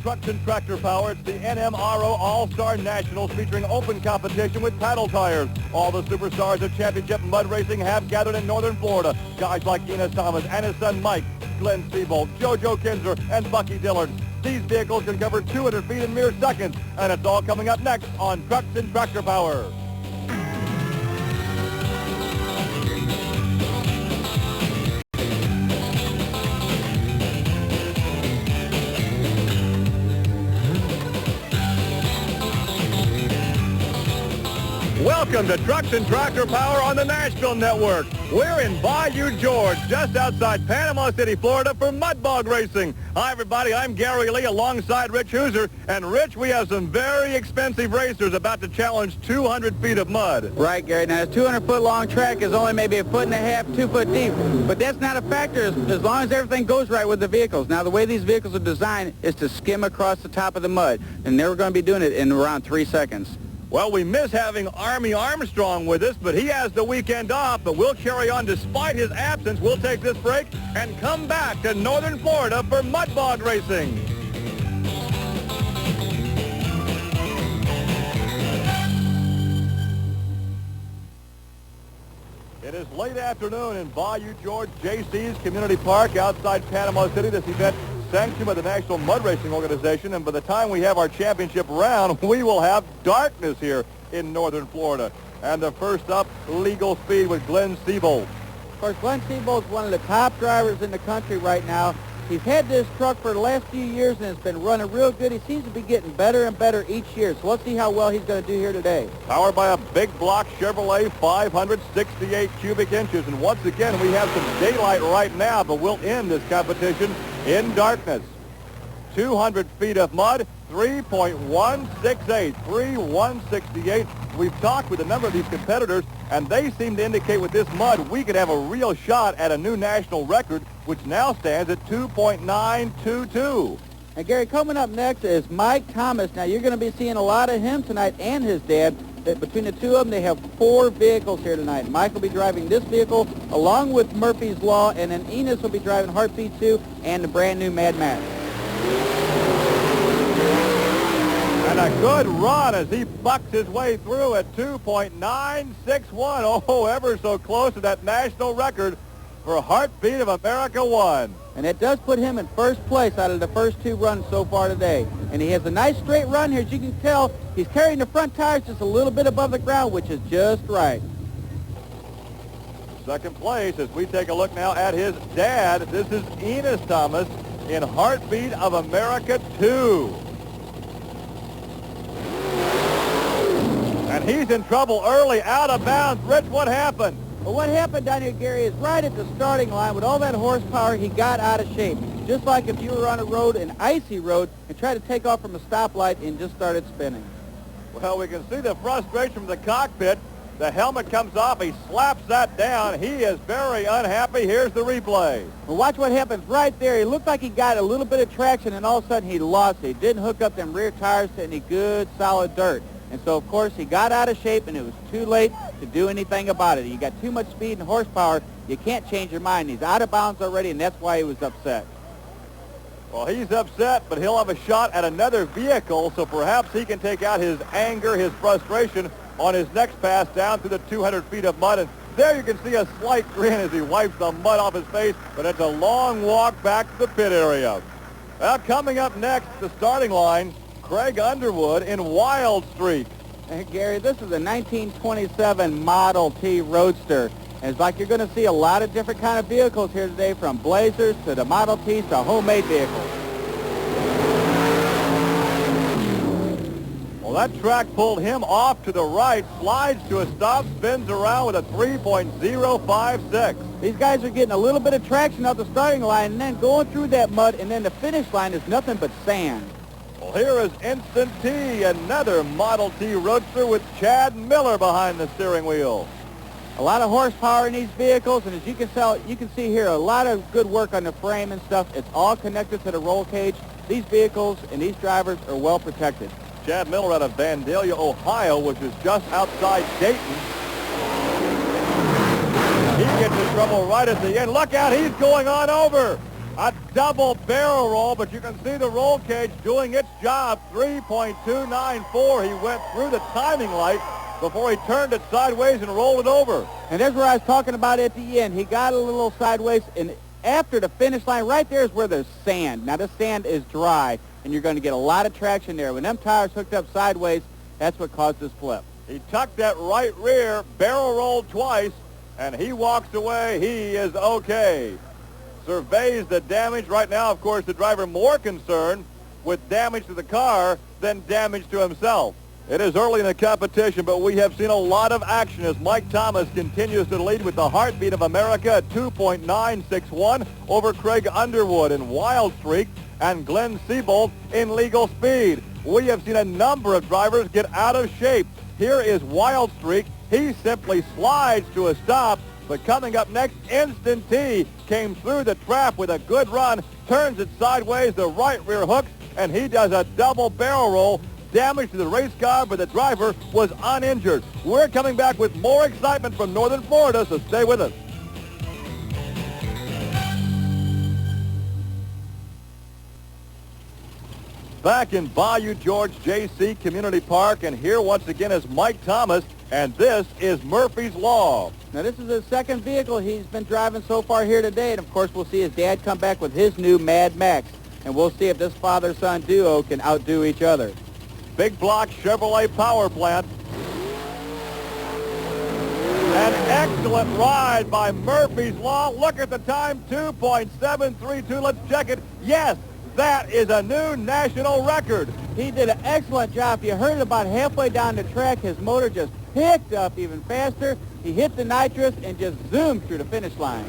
Trucks and Tractor Power. It's the Nmro All-Star Nationals featuring open competition with paddle tires. All the superstars of championship mud racing have gathered in northern Florida. Guys like Enos Thomas and his son Mike, Glenn Seabold, JoJo Kinzer, and Bucky Dillard. These vehicles can cover 200 feet in mere seconds, and it's all coming up next on Trucks and Tractor Power. Welcome to Trucks and Tractor Power on the Nashville Network. We're in Bayou George, just outside Panama City, Florida, for mud bog racing. Hi, everybody. I'm Gary Lee alongside Rich Hooser. And, Rich, we have some very expensive racers about to challenge 200 feet of mud. Right, Gary. Now, this 200-foot-long track is only maybe 1.5 feet, 2 foot deep. But that's not a factor as long as everything goes right with the vehicles. Now, the way these vehicles are designed is to skim across the top of the mud. And they're going to be doing it in around 3 seconds. Well, we miss having Army Armstrong with us, but he has the weekend off. But we'll carry on despite his absence. We'll take this break and come back to northern Florida for mud bog racing. It is late afternoon in Bayou George, JC's Community Park outside Panama City. This event sanctioned by the National Mud Racing Organization, and by the time we have our championship round, we will have darkness here in northern Florida. And the first up, legal speed with Glenn Seabold. Of course, Glenn Seabold's one of the top drivers in the country right now. He's had this truck for the last few years, and it's been running real good. He seems to be getting better and better each year. So let's see how well he's going to do here today. Powered by a big block Chevrolet 568 cubic inches. And once again, we have some daylight right now, but we'll end this competition in darkness. 200 feet of mud, 3.168, 3.168. We've talked with a number of these competitors, and they seem to indicate with this mud we could have a real shot at a new national record, which now stands at 2.922. And Gary, coming up next is Mike Thomas. Now, you're going to be seeing a lot of him tonight and his dad. Between the two of them, they have 4 vehicles here tonight. Mike will be driving this vehicle along with Murphy's Law, and then Enos will be driving Heartbeat 2 and the brand new Mad Max. And a good run as he bucks his way through at 2.961. Oh, ever so close to that national record for Heartbeat of America 1. And it does put him in first place out of the first 2 runs so far today. And he has a nice straight run here. As you can tell, he's carrying the front tires just a little bit above the ground, which is just right. Second place as we take a look now at his dad. This is Enos Thomas in Heartbeat of America 2. And he's in trouble early, out of bounds. Rich, what happened? Well, what happened down here, Gary, is right at the starting line, with all that horsepower, he got out of shape. Just like if you were on a road, an icy road, and tried to take off from a stoplight and just started spinning. Well, we can see the frustration from the cockpit. The helmet comes off. He slaps that down. He is very unhappy. Here's the replay. Well, watch what happens right there. He looked like he got a little bit of traction, and all of a sudden he lost it. He didn't hook up them rear tires to any good, solid dirt. And so, of course, he got out of shape, and it was too late to do anything about it. You got too much speed and horsepower. You can't change your mind. He's out of bounds already, and that's why he was upset. Well, he's upset, but he'll have a shot at another vehicle, so perhaps he can take out his anger, his frustration on his next pass down through the 200 feet of mud. And there you can see a slight grin as he wipes the mud off his face, but it's a long walk back to the pit area. Well, coming up next, the starting line, Craig Underwood in Wild Street. Hey, Gary, this is a 1927 Model T Roadster. And it's like you're going to see a lot of different kind of vehicles here today, from Blazers to the Model Ts to homemade vehicles. Well, that track pulled him off to the right, slides to a stop, spins around with a 3.056. These guys are getting a little bit of traction off the starting line and then going through that mud, and then the finish line is nothing but sand. Well, here is Instant T, another Model T Roadster with Chad Miller behind the steering wheel. A lot of horsepower in these vehicles, and as you can tell, you can see here a lot of good work on the frame and stuff. It's all connected to the roll cage. These vehicles and these drivers are well protected. Chad Miller out of Vandalia, Ohio, which is just outside Dayton. He gets in trouble right at the end. Look out, he's going on over. A double barrel roll, but you can see the roll cage doing its job. 3.294. He went through the timing light before he turned it sideways and rolled it over. And that's where I was talking about at the end. He got a little sideways, and after the finish line, right there is where there's sand. Now, this sand is dry, and you're going to get a lot of traction there. When them tires hooked up sideways, that's what caused this flip. He tucked that right rear, barrel rolled twice, and he walks away. He is okay. Surveys the damage. Right now, of course, the driver more concerned with damage to the car than damage to himself. It is early in the competition, but we have seen a lot of action as Mike Thomas continues to lead with the heartbeat of America at 2.961 over Craig Underwood in Wild Streak and Glenn Siebold in Legal Speed. We have seen a number of drivers get out of shape. Here is Wild Streak. He simply slides to a stop, but coming up next, Instant T came through the trap with a good run, turns it sideways, the right rear hooks, and he does a double barrel roll. Damage to the race car, but the driver was uninjured. We're coming back with more excitement from Northern Florida, so stay with us. Back in Bayou George J.C. Community Park, and here once again is Mike Thomas, and this is Murphy's Law. Now, this is the second vehicle he's been driving so far here today, and of course we'll see his dad come back with his new Mad Max, and we'll see if this father-son duo can outdo each other. Big block Chevrolet power plant. An excellent ride by Murphy's Law. Look at the time, 2.732. Let's check it. Yes, that is a new national record. He did an excellent job. If you heard it about halfway down the track, his motor just picked up even faster. He hit the nitrous and just zoomed through the finish line.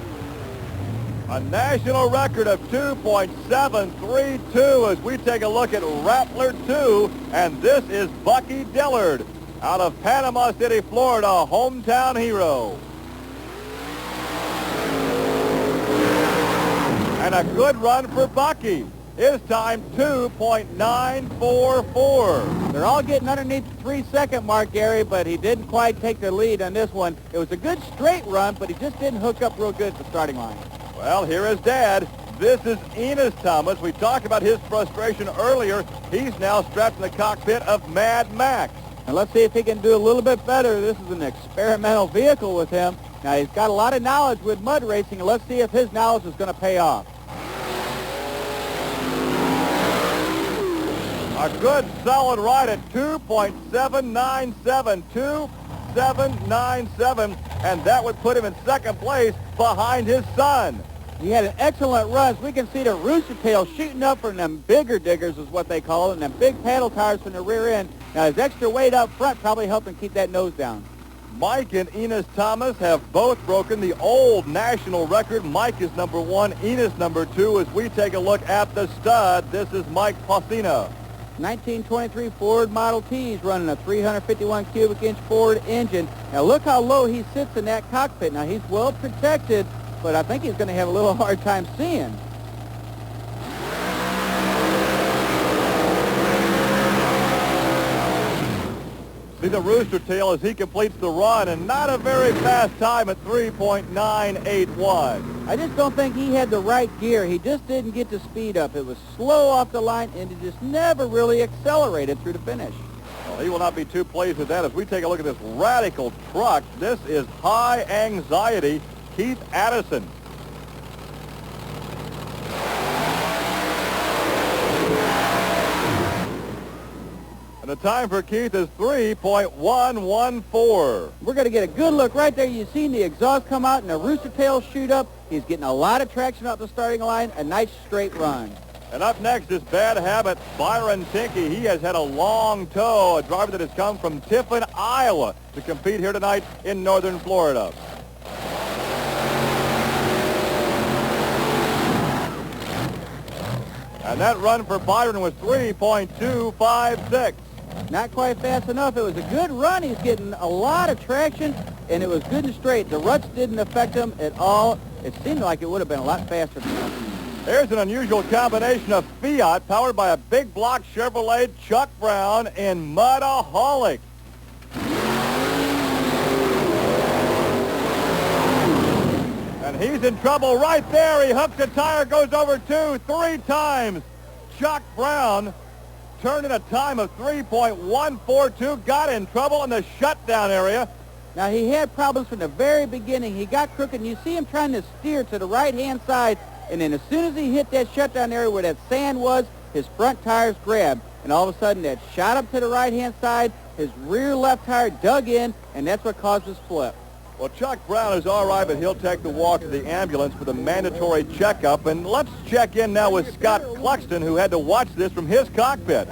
A national record of 2.732 as we take a look at Rattler 2, and this is Bucky Dillard out of Panama City, Florida, hometown hero. And a good run for Bucky. His time, 2.944. They're all getting underneath the 3-second mark, Gary, but he didn't quite take the lead on this one. It was a good straight run, but he just didn't hook up real good at the starting line. Well, here is Dad. This is Enos Thomas. We talked about his frustration earlier. He's now strapped in the cockpit of Mad Max. And let's see if he can do a little bit better. This is an experimental vehicle with him. Now, he's got a lot of knowledge with mud racing, and let's see if his knowledge is going to pay off. A good solid ride at 2.797, 2.797, and that would put him in second place behind his son. He had an excellent run. We can see the rooster tail shooting up from them bigger diggers is what they call it, and them big paddle tires from the rear end. Now, his extra weight up front probably helped him keep that nose down. Mike and Enos Thomas have both broken the old national record. Mike is number 1, Enos number 2. As we take a look at the stud, this is Mike Pacina. 1923 Ford Model T. He's running a 351 cubic inch Ford engine. Now look how low he sits in that cockpit. Now he's well protected, but I think he's going to have a little hard time seeing. See the rooster tail as he completes the run, and not a very fast time at 3.981. I just don't think he had the right gear. He just didn't get the speed up. It was slow off the line, and it just never really accelerated through the finish. Well, he will not be too pleased with that. As we take a look at this radical truck, this is high anxiety Keith Addison. And the time for Keith is 3.114. We're going to get a good look right there. You've seen the exhaust come out and the rooster tail shoot up. He's getting a lot of traction out the starting line. A nice straight run. And up next is Bad Habit, Byron Tinky. He has had a long tow, a driver that has come from Tiffin, Iowa, to compete here tonight in Northern Florida. And that run for Byron was 3.256. Not quite fast enough. It was a good run. He's getting a lot of traction, and it was good and straight. The ruts didn't affect him at all. It seemed like it would have been a lot faster. Here's an unusual combination of Fiat powered by a big block Chevrolet Chuck Brown in Mudaholic. And And he's in trouble right there. He hooks a tire, goes over 2, 3 times. Chuck Brown turned in a time of 3.142, got in trouble in the shutdown area. Now, he had problems from the very beginning. He got crooked, and you see him trying to steer to the right-hand side, and then as soon as he hit that shutdown area where that sand was, his front tires grabbed, and all of a sudden that shot up to the right-hand side, his rear left tire dug in, and that's what caused his flip. Well, Chuck Brown is all right, but he'll take the walk to the ambulance for the mandatory checkup. And let's check in now with Scott Cluxton, who had to watch this from his cockpit.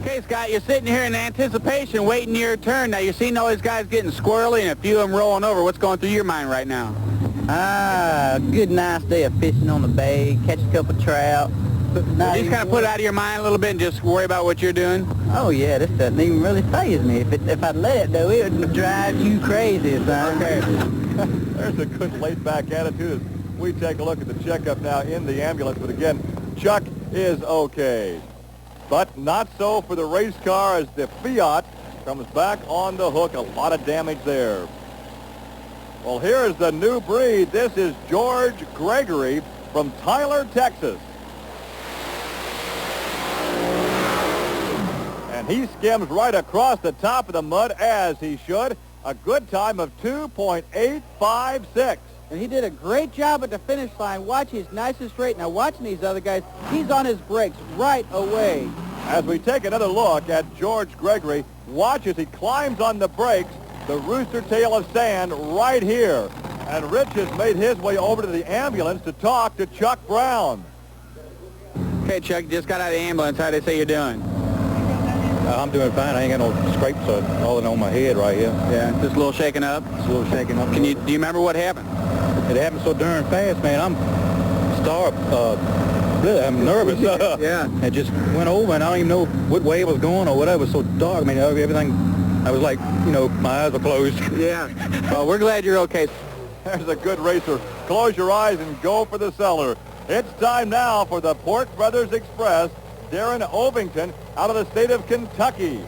Okay, Scott, you're sitting here in anticipation, waiting your turn. Now, you're seeing all these guys getting squirrely and a few of them rolling over. What's going through your mind right now? Good nice day of fishing on the bay, catch a couple trout. You just kind of put it out of your mind a little bit and just worry about what you're doing? Oh, yeah, this doesn't even really faze me. If I'd let it, though, it would drive you crazy, son. Okay. There's a good laid-back attitude as we take a look at the checkup now in the ambulance. But again, Chuck is okay. But not so for the race car as the Fiat comes back on the hook. A lot of damage there. Well, here's the new breed. This is George Gregory from Tyler, Texas. And he skims right across the top of the mud, as he should. A good time of 2.856. And he did a great job at the finish line. Watch, he's nice and straight. Now, watching these other guys, he's on his brakes right away. As we take another look at George Gregory, watch as he climbs on the brakes, the rooster tail of sand right here. And Rich has made his way over to the ambulance to talk to Chuck Brown. Okay, Chuck, just got out of the ambulance. How they say you're doing? I'm doing fine. I ain't got no scrapes all in on my head right here. Yeah, just a little shaken up. It's a little shaking up. Do you remember what happened? It happened so darn fast, man. I'm nervous. Yeah. It just went over, and I don't even know what way it was going or whatever. It was so dark. I mean, everything, I was like, my eyes were closed. Yeah. Well, we're glad you're okay. There's a good racer. Close your eyes and go for the cellar. It's time now for the Port Brothers Express. Darren Ovington out of the state of Kentucky.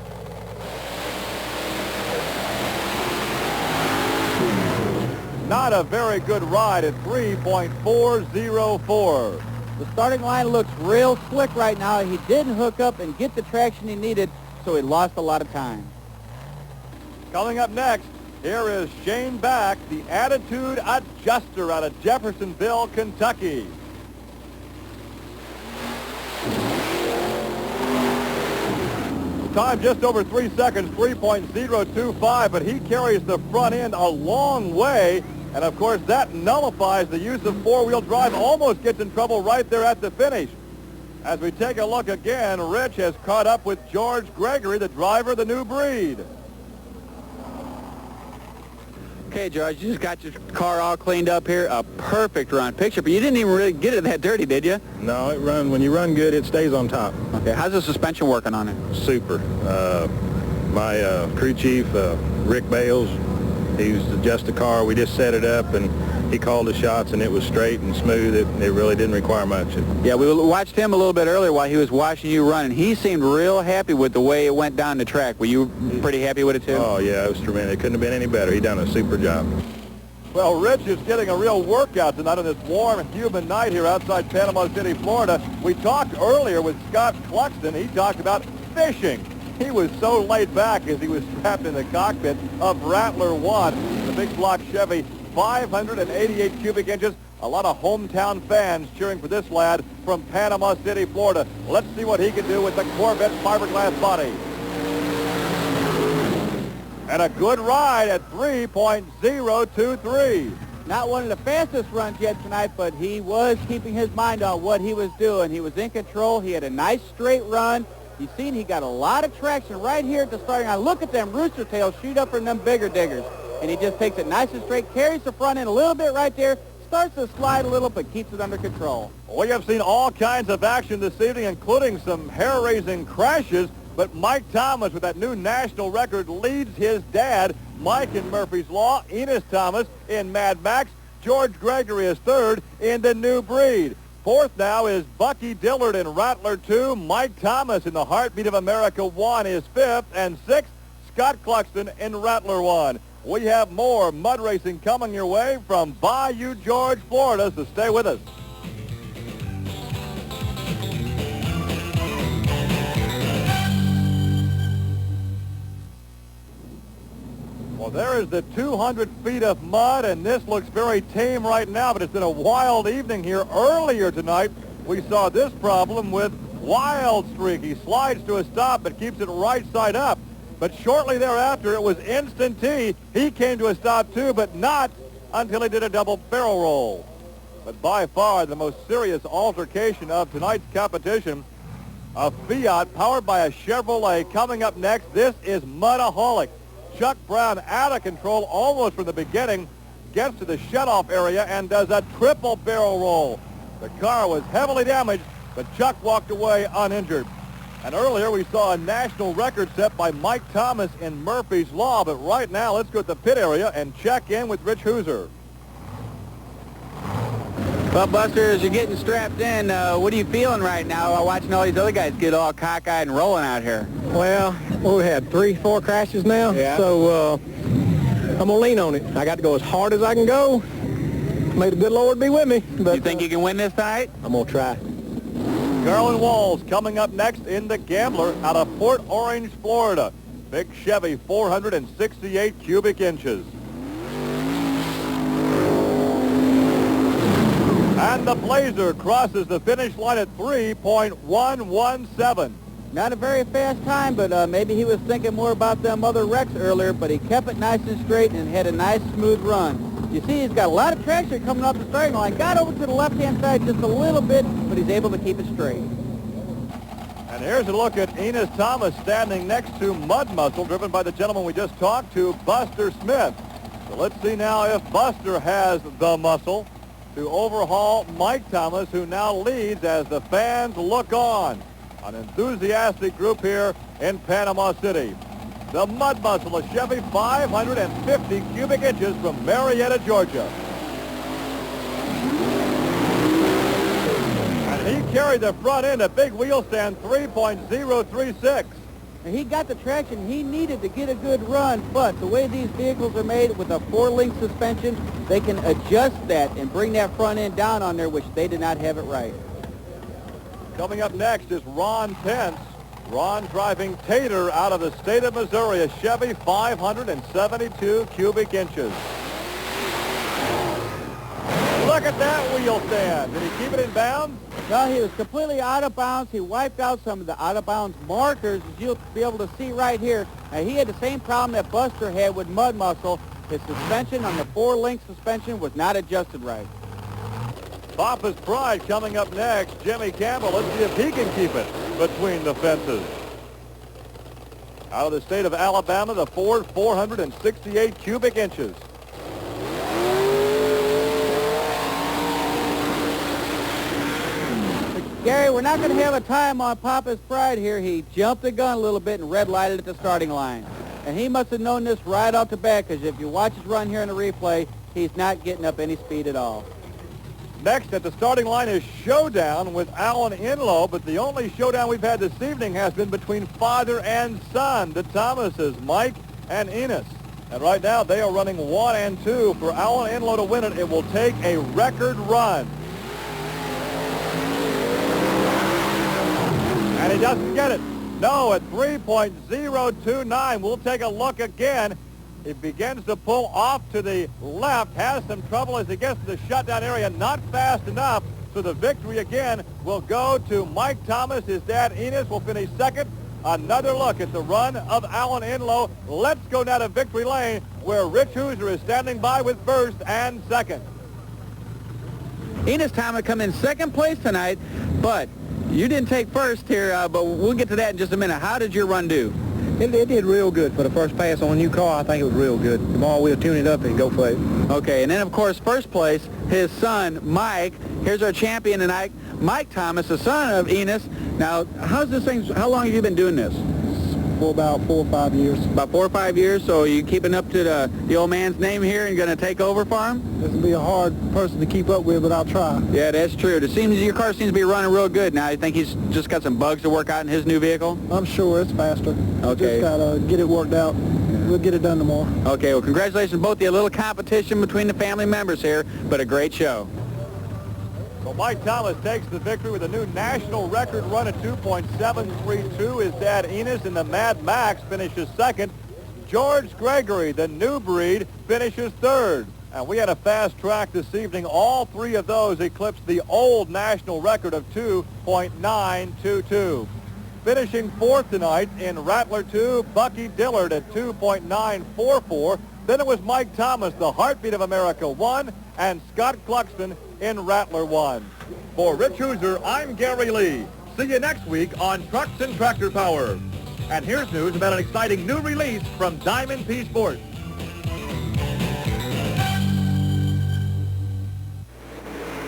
Not a very good ride at 3.404. The starting line looks real slick right now. He didn't hook up and get the traction he needed, so he lost a lot of time. Coming up next, here is Shane Back, the attitude adjuster out of Jeffersonville, Kentucky. Time just over 3 seconds, 3.025, but he carries the front end a long way. And, of course, that nullifies the use of four-wheel drive, almost gets in trouble right there at the finish. As we take a look again, Rich has caught up with George Gregory, the driver of the new breed. Okay, George, you just got your car all cleaned up here. A perfect run. Picture, but you didn't even really get it that dirty, did you? No, it runs. When you run good, it stays on top. Okay, how's the suspension working on it? Super. My crew chief, Rick Bales, he was adjusted the car. We just set it up, and he called the shots, and it was straight and smooth. It really didn't require much. Yeah, we watched him a little bit earlier while he was watching you run, and he seemed real happy with the way it went down the track. Were you pretty happy with it, too? Oh, yeah, it was tremendous. It couldn't have been any better. He done a super job. Well, Rich is getting a real workout tonight on this warm and humid night here outside Panama City, Florida. We talked earlier with Scott Cluxton. He talked about fishing. He was so laid back as he was strapped in the cockpit of Rattler 1, the big block Chevy, 588 cubic inches. A lot of hometown fans cheering for this lad from Panama City, Florida. Let's see what he can do with the Corvette fiberglass body. And a good ride at 3.023. Not one of the fastest runs yet tonight, but he was keeping his mind on what he was doing. He was in control. He had a nice straight run. You've seen he got a lot of traction right here at the starting line. Look at them rooster tails shoot up from them bigger diggers. And he just takes it nice and straight, carries the front end a little bit right there, starts to slide a little, but keeps it under control. We have seen all kinds of action this evening, including some hair-raising crashes. But Mike Thomas, with that new national record, leads his dad, Mike in Murphy's Law, Enos Thomas in Mad Max. George Gregory is third in the new breed. Fourth now is Bucky Dillard in Rattler 2. Mike Thomas in the Heartbeat of America 1 is fifth. And sixth, Scott Cluxton in Rattler 1. We have more mud racing coming your way from Bayou George, Florida, so stay with us. Well, there is the 200 feet of mud, and this looks very tame right now, but it's been a wild evening here. Earlier tonight, we saw this problem with Wild Streak. He slides to a stop, but keeps it right side up. But shortly thereafter, it was Instant T. He came to a stop, too, but not until he did a double barrel roll. But by far, the most serious altercation of tonight's competition, a Fiat powered by a Chevrolet coming up next. This is Mudaholic. Chuck Brown out of control almost from the beginning, gets to the shutoff area and does a triple barrel roll. The car was heavily damaged, but Chuck walked away uninjured. And earlier we saw a national record set by Mike Thomas in Murphy's Law, but right now let's go to the pit area and check in with Rich Hooser. Well, Buster, as you're getting strapped in, what are you feeling right now watching all these other guys get all cockeyed and rolling out here? Well, we had 3-4 crashes now, so I'm going to lean on it. I got to go as hard as I can go. May the good Lord be with me. But, you think you can win this tonight? I'm going to try. Garland Walls coming up next in the Gambler out of Port Orange, Florida. Big Chevy, 468 cubic inches. And the Blazer crosses the finish line at 3.117. Not a very fast time, but maybe he was thinking more about them other wrecks earlier, but he kept it nice and straight and had a nice smooth run. You see, he's got a lot of traction coming off the starting line. Got over to the left-hand side just a little bit, but he's able to keep it straight. And here's a look at Enos Thomas standing next to Mud Muscle, driven by the gentleman we just talked to, Buster Smith. So let's see now if Buster has the muscle to overhaul Mike Thomas, who now leads as the fans look on. An enthusiastic group here in Panama City. The Mud Muscle, a Chevy 550 cubic inches from Marietta, Georgia. And he carried the front end, a big wheel stand, 3.036. And he got the traction he needed to get a good run, but the way these vehicles are made with a 4-link suspension, they can adjust that and bring that front end down on there, which they did not have it right. Coming up next is Ron Pence. Ron driving Tater out of the state of Missouri, a Chevy 572 cubic inches. Look at that wheel stand. Did he keep it in bounds? No, he was completely out of bounds. He wiped out some of the out-of-bounds markers, as you'll be able to see right here. Now, he had the same problem that Buster had with Mud Muscle. His suspension on the 4-link suspension was not adjusted right. Papa's Pride coming up next. Jimmy Campbell, let's see if he can keep it between the fences. Out of the state of Alabama, the Ford 468 cubic inches. Gary, we're not going to have a time on Papa's Pride here. He jumped the gun a little bit and red-lighted at the starting line. And he must have known this right off the bat, because if you watch his run here in the replay, he's not getting up any speed at all. Next at the starting line is Showdown with Alan Inlow, but the only showdown we've had this evening has been between father and son, the Thomases, Mike and Enos. And right now they are running 1 and 2. For Alan Inlow to win it, it will take a record run. And he doesn't get it. No, at 3.029. We'll take a look again. He begins to pull off to the left, has some trouble as he gets to the shutdown area, not fast enough. So the victory again will go to Mike Thomas. His dad, Enos, will finish second. Another look at the run of Alan Inlow. Let's go now to Victory Lane, where Rich Hooser is standing by with first and second. Enos Thomas come in second place tonight, but you didn't take first here, but we'll get to that in just a minute. How did your run do? It did real good for the first pass on a new car. I think it was real good. Tomorrow we'll tune it up and go for it. Okay, and then, of course, first place, his son, Mike. Here's our champion tonight, Mike Thomas, the son of Enos. Now, how long have you been doing this? For about 4 or 5 years. About 4 or 5 years, so are you keeping up to the old man's name here and going to take over for him? This will be a hard person to keep up with, but I'll try. Yeah, that's true. Your car seems to be running real good now. You think he's just got some bugs to work out in his new vehicle? I'm sure it's faster. Okay. Just got to get it worked out. We'll get it done tomorrow. Okay, well, congratulations both of you. A little competition between the family members here, but a great show. So Mike Thomas takes the victory with a new national record run at 2.732. His dad Enos in the Mad Max finishes second. George Gregory, the new breed, finishes third. And we had a fast track this evening. All three of those eclipsed the old national record of 2.922. Finishing fourth tonight in Rattler 2, Bucky Dillard at 2.944. Then it was Mike Thomas, the Heartbeat of America 1, and Scott Cluxton in Rattler 1. For Rich Hooser, I'm Gary Lee. See you next week on Trucks and Tractor Power. And here's news about an exciting new release from Diamond P Sports.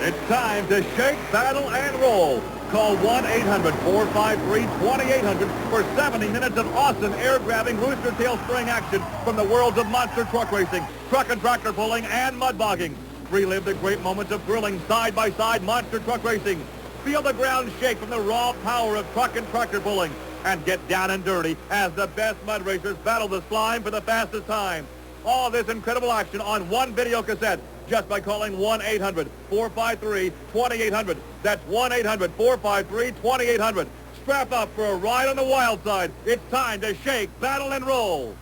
It's time to shake, battle, and roll. Call 1-800-453-2800 for 70 minutes of awesome air-grabbing rooster tail spring action from the worlds of monster truck racing, truck and tractor pulling, and mud bogging. Relive the great moments of thrilling side-by-side monster truck racing. Feel the ground shake from the raw power of truck and tractor pulling. And get down and dirty as the best mud racers battle the slime for the fastest time. All this incredible action on one video cassette just by calling 1-800-453-2800. That's 1-800-453-2800. Strap up for a ride on the wild side. It's time to shake, battle, and roll.